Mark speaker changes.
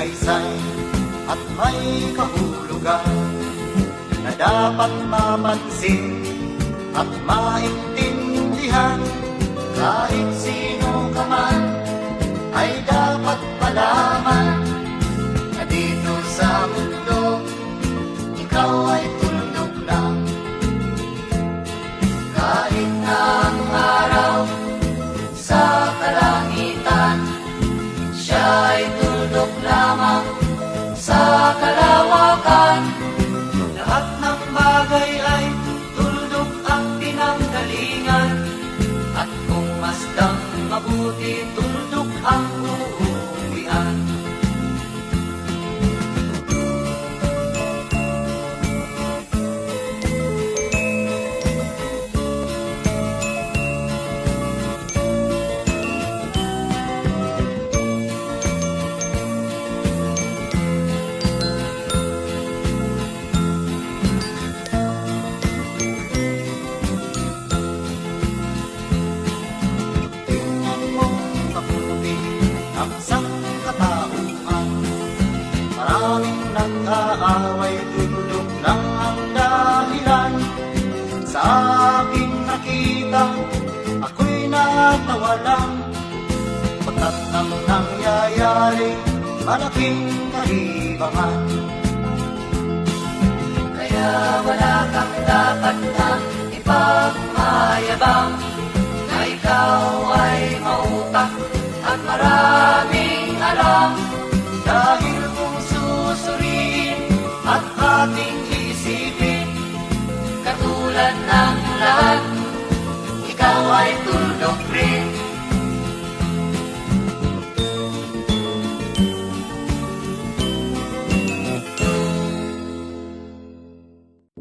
Speaker 1: saysay at may kahulugan na dapat mapansin at maintindihan. Kahit sino ka man ay dapat malaman na dito sa mundo ikaw ay tuldok lang. Kahit na ang araw sa kalangitan, siya ay tuldok lamang sa kalawakan. Lahat ng bagay ay tuldok ang pinanggalingan, at kung masdang mabuti, tuldok ang uuwian. Maraming nag-aaway, tuldok lang ang dahilan. Sa aking nakita, ako'y natawa lang. Pagkat ang nangyayari, malaking kalibangan. Kaya wala kang dapat na ipagmayabang, na ikaw ay mautak at maraming alam. Dahil kung susuriin at ating